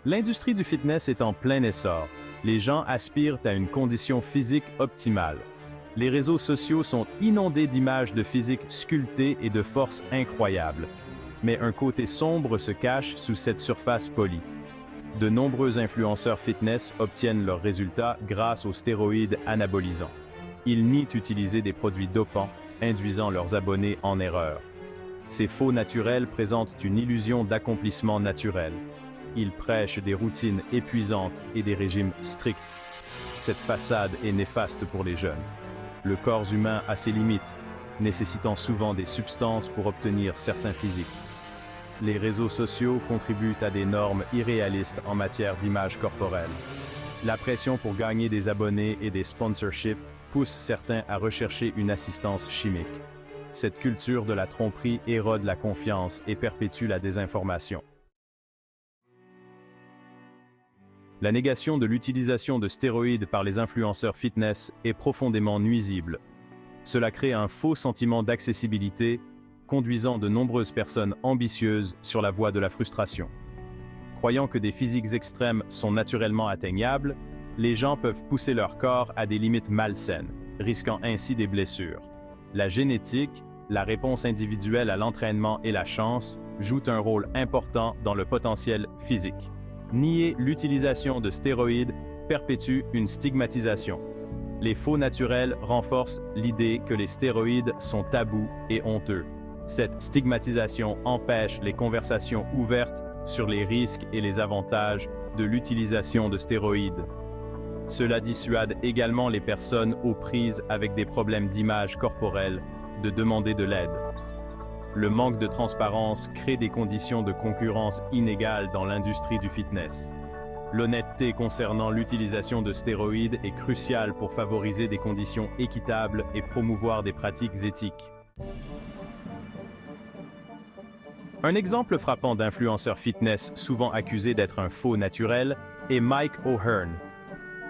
L'industrie du fitness est en plein essor. Les gens aspirent à une condition physique optimale. Les réseaux sociaux sont inondés d'images de physique sculptées et de force incroyables. Mais un côté sombre se cache sous cette surface polie. De nombreux influenceurs fitness obtiennent leurs résultats grâce aux stéroïdes anabolisants. Ils nient utiliser des produits dopants, induisant leurs abonnés en erreur. Ces faux naturels présentent une illusion d'accomplissement naturel. Ils prêchent des routines épuisantes et des régimes stricts. Cette façade est néfaste pour les jeunes. Le corps humain a ses limites, nécessitant souvent des substances pour obtenir certains physiques. Les réseaux sociaux contribuent à des normes irréalistes en matière d'image corporelle. La pression pour gagner des abonnés et des sponsorships pousse certains à rechercher une assistance chimique. Cette culture de la tromperie érode la confiance et perpétue la désinformation. La négation de l'utilisation de stéroïdes par les influenceurs fitness est profondément nuisible. Cela crée un faux sentiment d'accessibilité, conduisant de nombreuses personnes ambitieuses sur la voie de la frustration. Croyant que des physiques extrêmes sont naturellement atteignables, les gens peuvent pousser leur corps à des limites malsaines, risquant ainsi des blessures. La génétique, la réponse individuelle à l'entraînement et la chance jouent un rôle important dans le potentiel physique. Nier l'utilisation de stéroïdes perpétue une stigmatisation. Les faux naturels renforcent l'idée que les stéroïdes sont tabous et honteux. Cette stigmatisation empêche les conversations ouvertes sur les risques et les avantages de l'utilisation de stéroïdes. Cela dissuade également les personnes aux prises avec des problèmes d'image corporelle de demander de l'aide. Le manque de transparence crée des conditions de concurrence inégales dans l'industrie du fitness. L'honnêteté concernant l'utilisation de stéroïdes est cruciale pour favoriser des conditions équitables et promouvoir des pratiques éthiques. Un exemple frappant d'influenceur fitness souvent accusé d'être un faux naturel est Mike O'Hearn.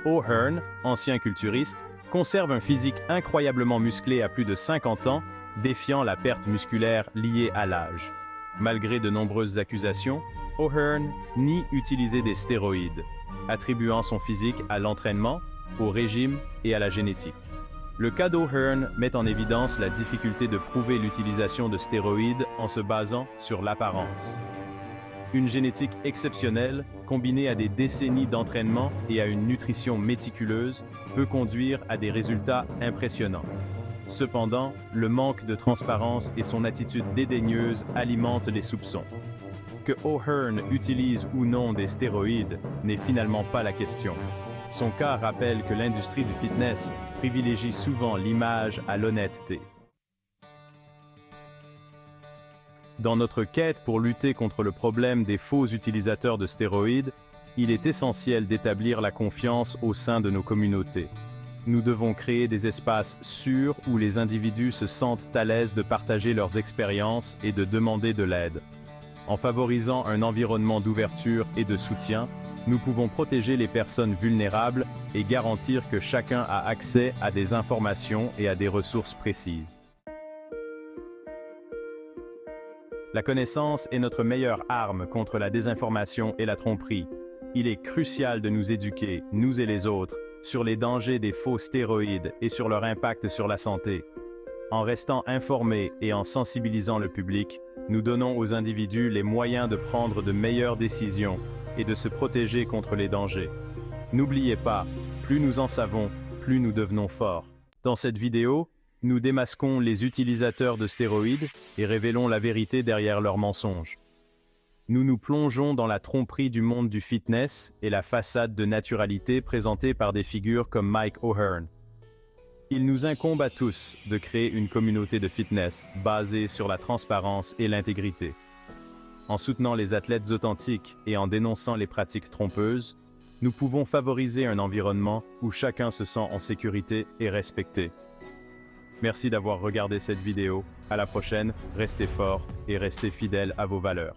O'Hearn, ancien culturiste, conserve un physique incroyablement musclé à plus de 50 ans, défiant la perte musculaire liée à l'âge. Malgré de nombreuses accusations, O'Hearn nie utiliser des stéroïdes, attribuant son physique à l'entraînement, au régime et à la génétique. Le cas d'O'Hearn met en évidence la difficulté de prouver l'utilisation de stéroïdes en se basant sur l'apparence. Une génétique exceptionnelle, combinée à des décennies d'entraînement et à une nutrition méticuleuse, peut conduire à des résultats impressionnants. Cependant, le manque de transparence et son attitude dédaigneuse alimentent les soupçons. Que O'Hearn utilise ou non des stéroïdes n'est finalement pas la question. Son cas rappelle que l'industrie du fitness privilégie souvent l'image à l'honnêteté. Dans notre quête pour lutter contre le problème des faux utilisateurs de stéroïdes, il est essentiel d'établir la confiance au sein de nos communautés. Nous devons créer des espaces sûrs où les individus se sentent à l'aise de partager leurs expériences et de demander de l'aide. En favorisant un environnement d'ouverture et de soutien, nous pouvons protéger les personnes vulnérables et garantir que chacun a accès à des informations et à des ressources précises. La connaissance est notre meilleure arme contre la désinformation et la tromperie. Il est crucial de nous éduquer, nous et les autres, sur les dangers des faux stéroïdes et sur leur impact sur la santé. En restant informés et en sensibilisant le public, nous donnons aux individus les moyens de prendre de meilleures décisions et de se protéger contre les dangers. N'oubliez pas, plus nous en savons, plus nous devenons forts. Dans cette vidéo, nous démasquons les utilisateurs de stéroïdes et révélons la vérité derrière leurs mensonges. Nous nous plongeons dans la tromperie du monde du fitness et la façade de naturalité présentée par des figures comme Mike O'Hearn. Il nous incombe à tous de créer une communauté de fitness basée sur la transparence et l'intégrité. En soutenant les athlètes authentiques et en dénonçant les pratiques trompeuses, nous pouvons favoriser un environnement où chacun se sent en sécurité et respecté. Merci d'avoir regardé cette vidéo. À la prochaine, restez forts et restez fidèles à vos valeurs.